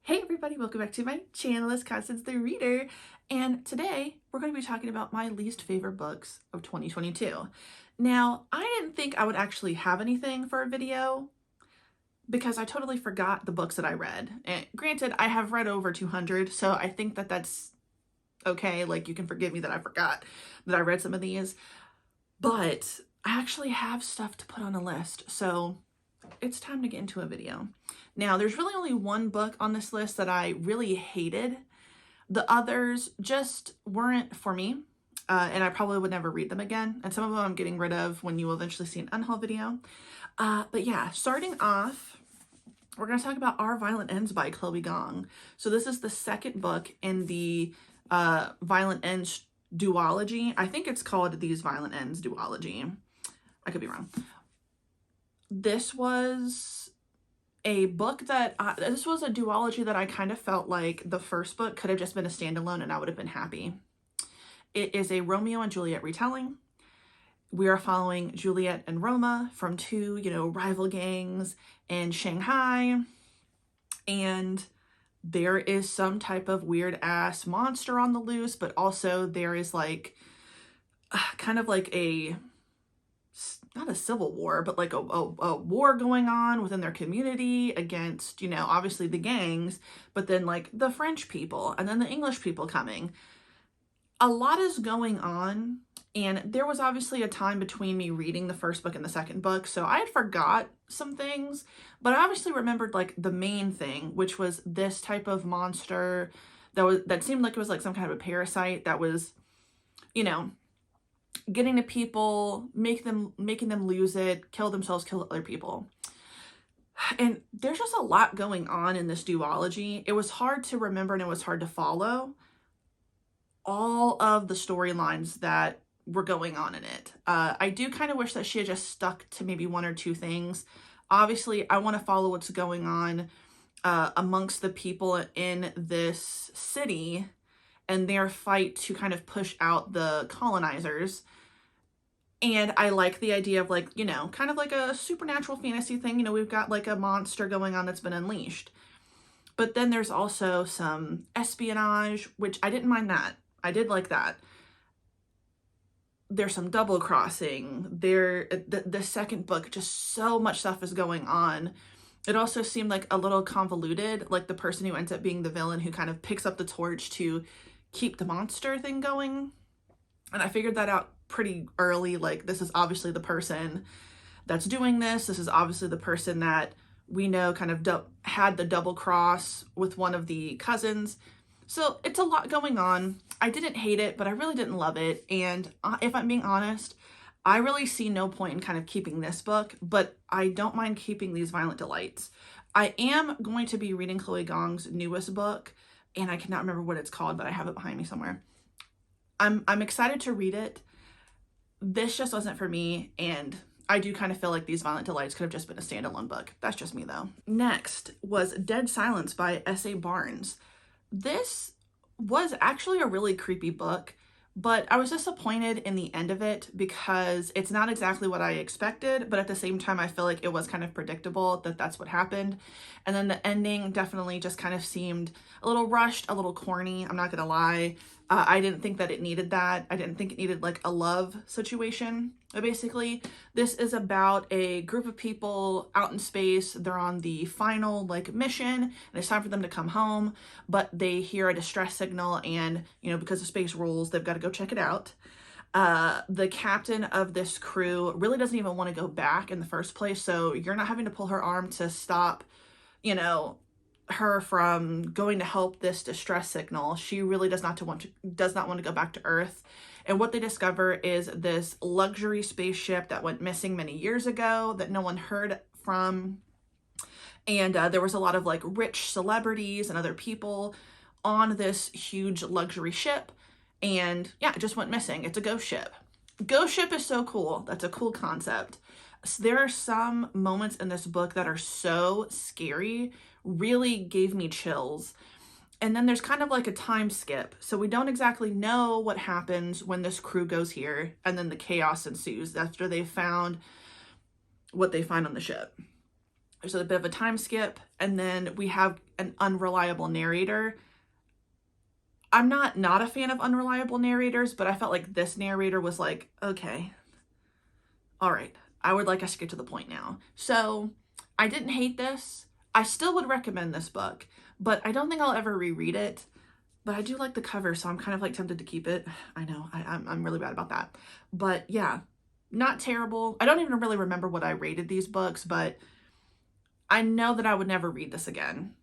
Hey everybody, welcome back to my channel. It's Constance the Reader, and today we're going to be talking about my least favorite books of 2022. Now, I didn't think I would actually have anything for a video because I totally forgot the books that I read. And granted, I have read over 200, so I think that that's okay. Like, you can forgive me that I forgot that I read some of these, but I actually have stuff to put on a list, so it's time to get into a video. Now, there's really only one book on this list that I really hated. The others just weren't for me, and I probably would never read them again. And some of them I'm getting rid of when you will eventually see an unhaul video. But yeah, starting off, we're going to talk about Our Violent Ends by Chloe Gong. So this is the second book in the Violent Ends duology. I think it's called These Violent Ends duology. I could be wrong. This was a book that, this was a duology that I kind of felt like the first book could have just been a standalone and I would have been happy. It is a Romeo and Juliet retelling. We are following Juliet and Roma from two, rival gangs in Shanghai. And there is some type of weird ass monster on the loose, but also there is like, kind of like a, not a civil war, but like a war going on within their community against, obviously the gangs, but then like the French people and then the English people coming. A lot is going on, and there was obviously a time between me reading the first book and the second book, so I had forgot some things, but I obviously remembered like the main thing, which was this type of monster that seemed like it was like some kind of a parasite that was, getting to people, making them lose it, kill themselves, kill other people. And there's just a lot going on in this duology. It was hard to remember and it was hard to follow all of the storylines that were going on in it. I do kind of wish that she had just stuck to maybe one or two things. Obviously, I want to follow what's going on amongst the people in this city and their fight to kind of push out the colonizers. And I like the idea of like, kind of like a supernatural fantasy thing. We've got like a monster going on that's been unleashed. But then there's also some espionage, which I didn't mind that. I did like that. There's some double crossing. The second book, just so much stuff is going on. It also seemed like a little convoluted, like the person who ends up being the villain who kind of picks up the torch to keep the monster thing going. And I figured that out pretty early. Like, this is obviously the person that's doing this. This is obviously the person that we know kind of had the double cross with one of the cousins. So it's a lot going on. I didn't hate it, but I really didn't love it. And if I'm being honest, I really see no point in kind of keeping this book, but I don't mind keeping These Violent Delights. I am going to be reading Chloe Gong's newest book, and I cannot remember what it's called, but I have it behind me somewhere. I'm excited to read it. This just wasn't for me, and I do kind of feel like These Violent Delights could have just been a standalone book. That's just me though. Next was Dead Silence by S.A. Barnes. This was actually a really creepy book, but I was disappointed in the end of it because it's not exactly what I expected, but at the same time, I feel like it was kind of predictable that that's what happened. And then the ending definitely just kind of seemed a little rushed, a little corny. I'm not gonna lie. I didn't think that it needed that. I didn't think it needed like a love situation. But basically, this is about a group of people out in space. They're on the final like mission and it's time for them to come home, but they hear a distress signal and, because of space rules, they've got to go check it out. The captain of this crew really doesn't even want to go back in the first place. So you're not having to pull her arm to stop, her from going to help this distress signal. She really does not want to go back to Earth. And what they discover is this luxury spaceship that went missing many years ago that no one heard from. And there was a lot of like rich celebrities and other people on this huge luxury ship. And yeah, it just went missing. It's a ghost ship. Ghost ship is so cool. That's a cool concept. So there are some moments in this book that are so scary, really gave me chills. And then there's kind of like a time skip. So we don't exactly know what happens when this crew goes here, and then the chaos ensues after they found what they find on the ship. There's a bit of a time skip, and then we have an unreliable narrator. I'm not a fan of unreliable narrators, but I felt like this narrator was like, okay, all right, I would like us to get to the point now. So I didn't hate this. I still would recommend this book, but I don't think I'll ever reread it. But I do like the cover, so I'm kind of like tempted to keep it. I know, I'm really bad about that. But yeah, not terrible. I don't even really remember what I rated these books, but I know that I would never read this again.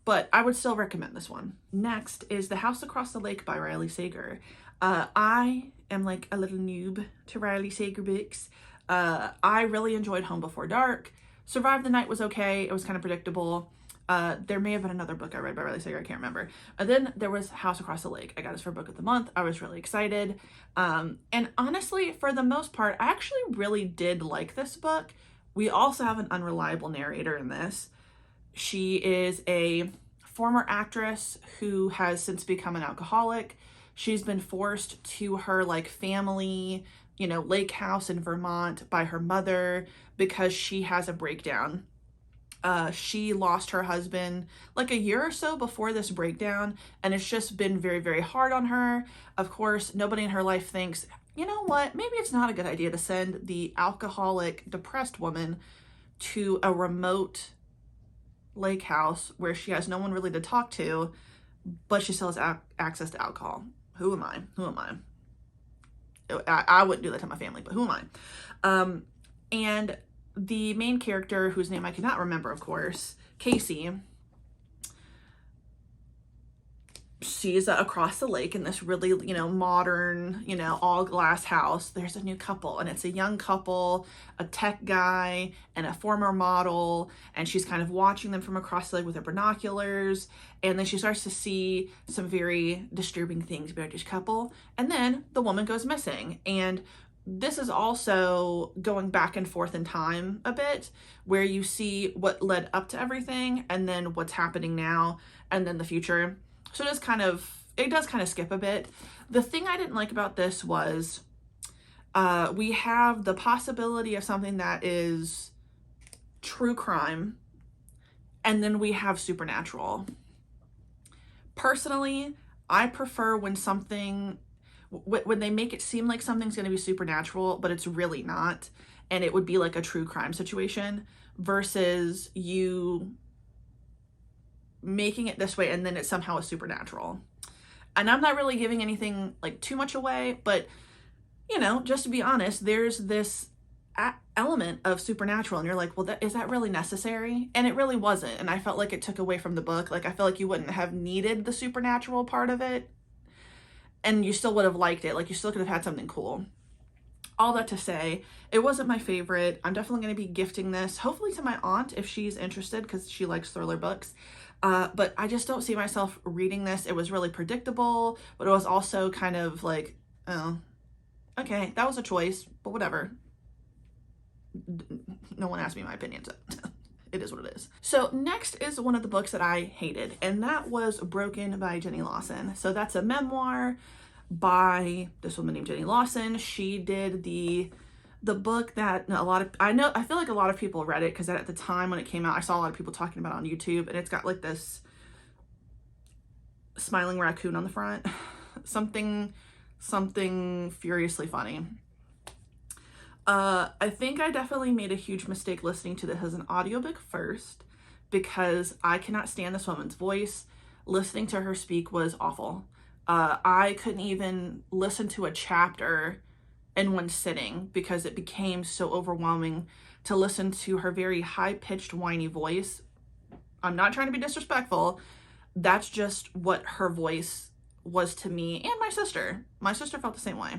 But I would still recommend this one. Next is The House Across the Lake by Riley Sager. I am like a little noob to Riley Sager books. I really enjoyed Home Before Dark. Survive the Night was okay. It was kind of predictable. There may have been another book I read by Riley Sager, I can't remember. And then there was House Across the Lake. I got this for Book of the Month. I was really excited. And honestly, for the most part, I actually really did like this book. We also have an unreliable narrator in this. She is a former actress who has since become an alcoholic. She's been forced to her like family, you know, lake house in Vermont by her mother because she has a breakdown. She lost her husband like a year or so before this breakdown, and it's just been very, very hard on her. Of course, nobody in her life thinks, you know what, maybe it's not a good idea to send the alcoholic, depressed woman to a remote lake house where she has no one really to talk to, but she still has access to alcohol. Who am I? Who am I wouldn't do that to my family, but who am I? And the main character, whose name I cannot remember, of course, Casey, she's across the lake in this really, you know, modern, you know, all glass house. There's a new couple, and it's a young couple, a tech guy and a former model, and she's kind of watching them from across the lake with her binoculars, and then she starts to see some very disturbing things about this couple, and then the woman goes missing. And this is also going back and forth in time a bit, where you see what led up to everything, and then what's happening now, and then the future. So it does kind of skip a bit. The thing I didn't like about this was we have the possibility of something that is true crime, and then we have supernatural. Personally, I prefer when they make it seem like something's going to be supernatural, but it's really not, and it would be like a true crime situation, versus you making it this way and then it somehow is supernatural. And I'm not really giving anything like too much away, but you know, just to be honest, there's this element of supernatural, and you're like, well, is that really necessary? And it really wasn't. And I felt like it took away from the book. Like, I feel like you wouldn't have needed the supernatural part of it, and you still would have liked it. Like, you still could have had something cool. All that to say, it wasn't my favorite. I'm definitely going to be gifting this, hopefully to my aunt if she's interested, because she likes thriller books. But I just don't see myself reading this. It was really predictable, but it was also kind of like, oh, okay, that was a choice, but whatever. No one asked me my opinion, so it is what it is. So next is one of the books that I hated, and that was Broken by Jenny Lawson. So that's a memoir by this woman named Jenny Lawson. She did the book that I feel like a lot of people read it, because at the time when it came out, I saw a lot of people talking about it on YouTube, and it's got like this smiling raccoon on the front. something furiously funny. I think I definitely made a huge mistake listening to this as an audiobook first, because I cannot stand this woman's voice. Listening to her speak was awful. I couldn't even listen to a chapter in one sitting because it became so overwhelming to listen to her very high-pitched, whiny voice. I'm not trying to be disrespectful. That's just what her voice was to me and my sister. My sister felt the same way.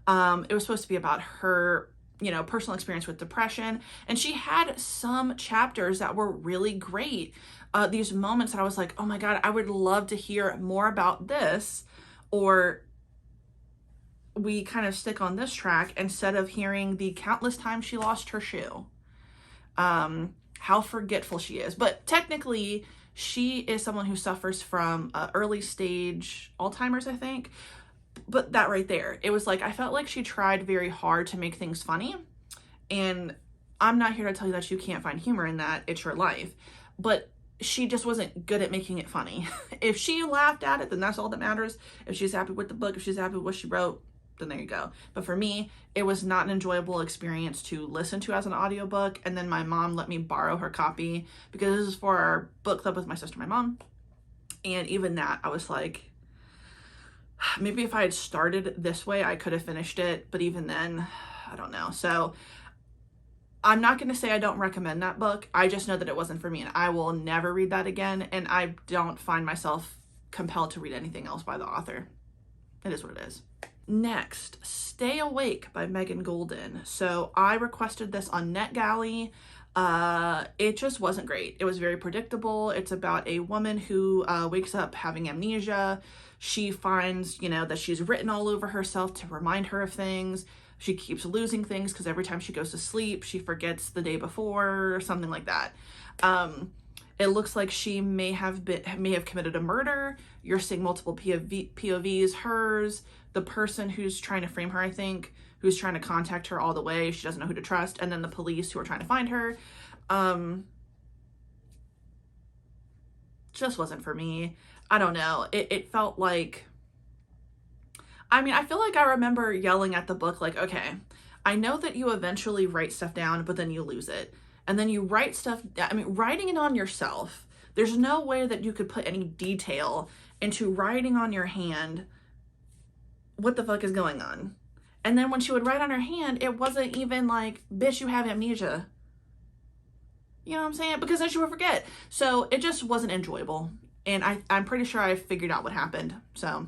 It was supposed to be about her, you know, personal experience with depression, and she had some chapters that were really great. These moments that I was like, oh my God, I would love to hear more about this, or we kind of stick on this track instead of hearing the countless times she lost her shoe. How forgetful she is. But technically, she is someone who suffers from early stage Alzheimer's, I think. But that right there, it was like, I felt like she tried very hard to make things funny. And I'm not here to tell you that you can't find humor in that. It's your life. But she just wasn't good at making it funny. If she laughed at it, then that's all that matters. If she's happy with the book, if she's happy with what she wrote, then there you go. But for me, it was not an enjoyable experience to listen to as an audiobook. And then my mom let me borrow her copy because this is for our book club with my sister and my mom. And even that, I was like, maybe if I had started this way, I could have finished it. But even then, I don't know. So I'm not going to say I don't recommend that book. I just know that it wasn't for me, and I will never read that again. And I don't find myself compelled to read anything else by the author. It is what it is. Next, Stay Awake by Megan Golden. So I requested this on NetGalley. It just wasn't great. It was very predictable. It's about a woman who wakes up having amnesia. She finds, that she's written all over herself to remind her of things. She keeps losing things because every time she goes to sleep, she forgets the day before or something like that. It looks like she may have committed a murder. You're seeing multiple POVs, hers, the person who's trying to frame her, I think, who's trying to contact her all the way. She doesn't know who to trust. And then the police who are trying to find her. Just wasn't for me. I don't know. It felt like, I feel like I remember yelling at the book like, okay, I know that you eventually write stuff down, but then you lose it. And then you write stuff, writing it on yourself, there's no way that you could put any detail into writing on your hand what the fuck is going on. And then when she would write on her hand, it wasn't even like, bitch, you have amnesia. You know what I'm saying? Because then she would forget. So it just wasn't enjoyable. And I'm pretty sure I figured out what happened. So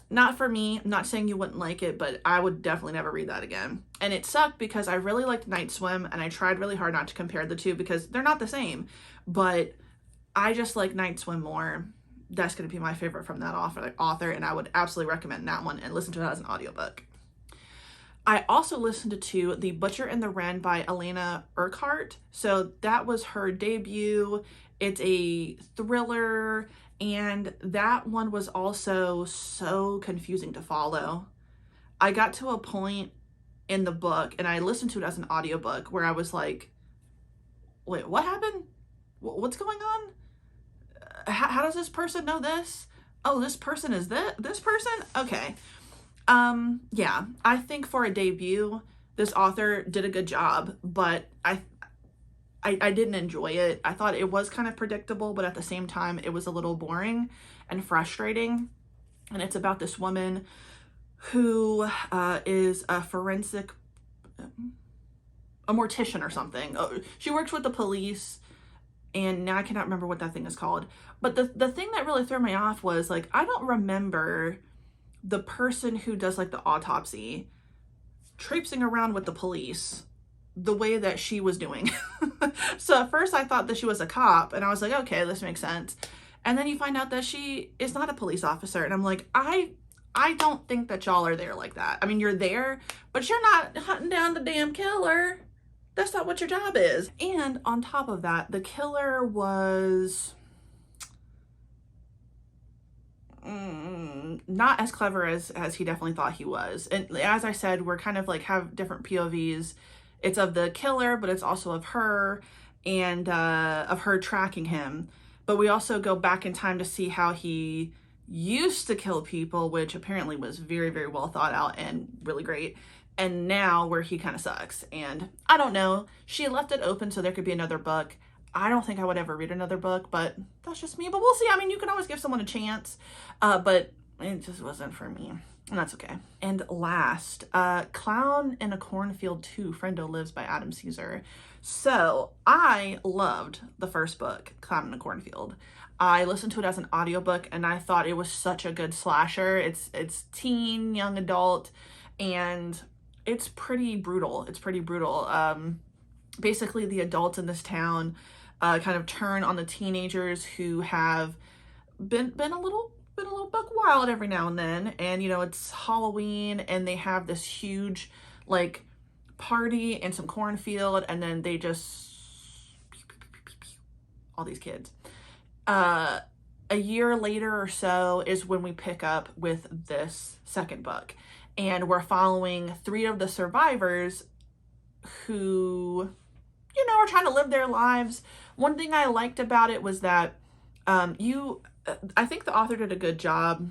not for me. I'm not saying you wouldn't like it, but I would definitely never read that again. And it sucked because I really liked Night Swim, and I tried really hard not to compare the two because they're not the same. But I just like Night Swim more. That's going to be my favorite from that author, and I would absolutely recommend that one and listen to it as an audiobook. I also listened to The Butcher and the Wren by Elena Urquhart. So that was her debut. It's a thriller. And that one was also so confusing to follow. I got to a point in the book, and I listened to it as an audiobook, where I was like, wait, what happened? What's going on? How does this person know this? Oh, this person is this person? Okay. Yeah, I think for a debut, this author did a good job, but I didn't enjoy it. I thought it was kind of predictable, but at the same time, it was a little boring and frustrating. And it's about this woman who is a forensic, a mortician or something. She works with the police, and now I cannot remember what that thing is called. But the thing that really threw me off was, like, I don't remember the person who does, like, the autopsy traipsing around with the police the way that she was doing. So at first I thought that she was a cop, and I was like, okay, this makes sense. And then you find out that she is not a police officer, and I'm like, I don't think that y'all are there like that. You're there, but you're not hunting down the damn killer. That's not what your job is. And on top of that, the killer was not as clever as he definitely thought he was. And as I said, we're kind of like have different POVs. It's of the killer, but it's also of her, and of her tracking him. But we also go back in time to see how he used to kill people, which apparently was very, very well thought out and really great. And now where he kind of sucks. And I don't know. She left it open so there could be another book. I don't think I would ever read another book, but that's just me. But we'll see. You can always give someone a chance. But it just wasn't for me. And that's okay. And last, Clown in a Cornfield 2, Friendo Lives by Adam Caesar. So I loved the first book, Clown in a Cornfield. I listened to it as an audiobook, and I thought it was such a good slasher. It's teen, young adult, and it's pretty brutal. It's pretty brutal. Basically, the adults in this town kind of turn on the teenagers who have been a little buck wild every now and then. And it's Halloween, and they have this huge like party in some cornfield, and then they just all these kids. A year later or so is when we pick up with this second book, and we're following 3 of the survivors who, you know, are trying to live their lives. One thing I liked about it was that I think the author did a good job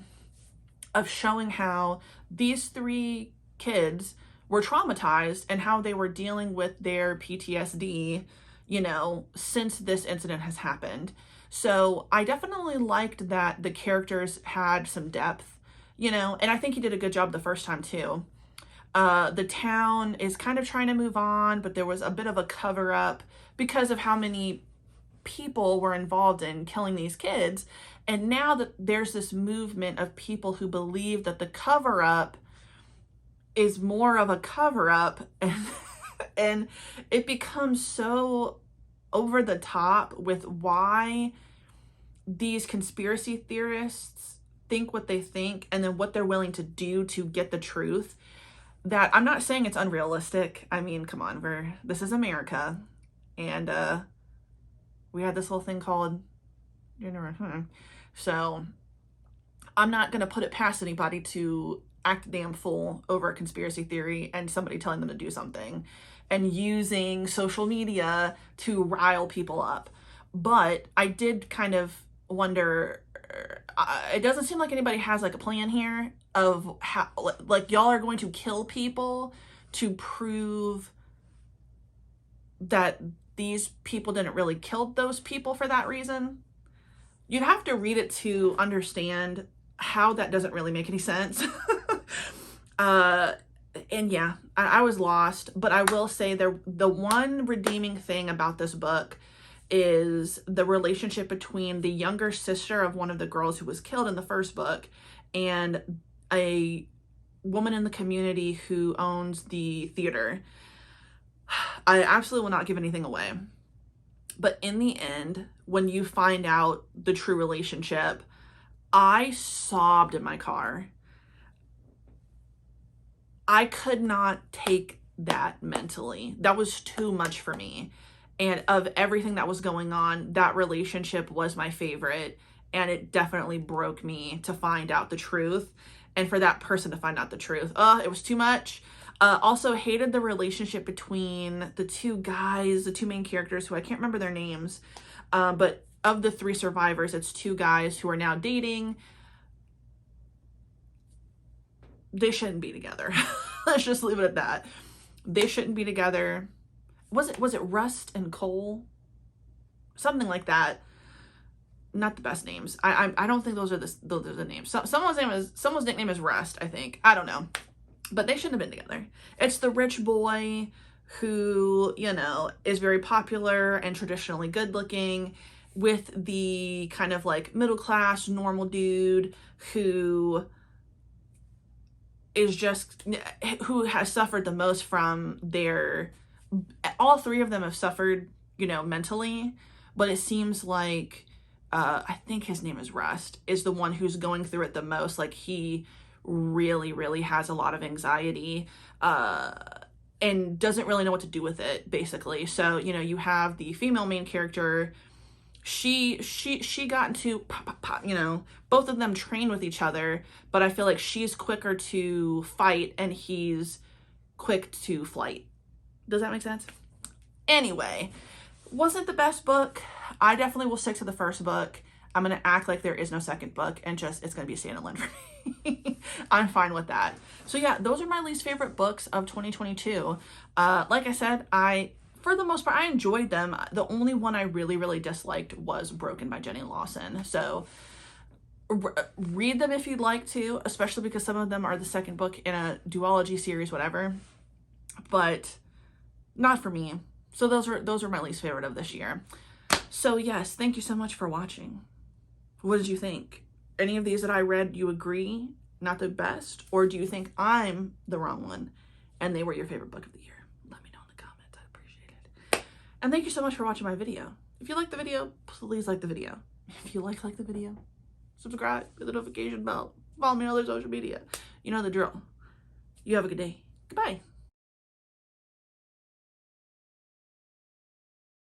of showing how these three kids were traumatized and how they were dealing with their PTSD, you know, since this incident has happened. So I definitely liked that the characters had some depth, you know, and I think he did a good job the first time too. The town is kind of trying to move on, but there was a bit of a cover up because of how many people were involved in killing these kids. And now that there's this movement of people who believe that the cover up is more of a cover up, and it becomes so over the top with why these conspiracy theorists think what they think and then what they're willing to do to get the truth, that I'm not saying it's unrealistic. I mean, come on, this is America, and we had this whole thing called, so I'm not going to put it past anybody to act damn fool over a conspiracy theory and somebody telling them to do something and using social media to rile people up. But I did kind of wonder, it doesn't seem like anybody has like a plan here of how, like, y'all are going to kill people to prove that these people didn't really kill those people for that reason. You'd have to read it to understand how that doesn't really make any sense. And yeah, I was lost, but I will say the one redeeming thing about this book is the relationship between the younger sister of one of the girls who was killed in the first book and a woman in the community who owns the theater. I absolutely will not give anything away, but in the end, when you find out the true relationship, I sobbed in my car. I could not take that mentally. That was too much for me. And of everything that was going on, that relationship was my favorite. And it definitely broke me to find out the truth. And for that person to find out the truth, it was too much. Also hated the relationship between the two guys, the two main characters who I can't remember their names. But of the three survivors, it's two guys who are now dating. They shouldn't be together. Let's just leave it at that. They shouldn't be together. Was it Rust and Cole? Something like that. Not the best names. I don't think those are the names. Someone's nickname is Rust, I think. I don't know. But they shouldn't have been together. It's the rich boy who, you know, is very popular and traditionally good looking, with the kind of like middle class normal dude who has suffered the most from all three of them have suffered, you know, mentally, but it seems like I think his name is Rust, is the one who's going through it the most. Like, he really, really has a lot of anxiety and doesn't really know what to do with it, basically. So, you know, you have the female main character. She got into, you know, both of them train with each other, but I feel like she's quicker to fight and he's quick to flight. Does that make sense? Anyway, wasn't the best book. I definitely will stick to the first book. I'm going to act like there is no second book and just, it's going to be a standalone for me. I'm fine with that. So yeah, those are my least favorite books of 2022. Like I said, for the most part, I enjoyed them. The only one I really, really disliked was Broken by Jenny Lawson. So read them if you'd like to, especially because some of them are the second book in a duology series, whatever. But not for me. So those are my least favorite of this year. So yes, thank you so much for watching. What did you think? Any of these that I read, you agree not the best? Or do you think I'm the wrong one and they were your favorite book of the year? Let me know in the comments. I appreciate it. And thank you so much for watching my video. If you like the video, please like the video. If you like the video, subscribe, hit the notification bell, follow me on other social media. You know the drill. You have a good day. Goodbye.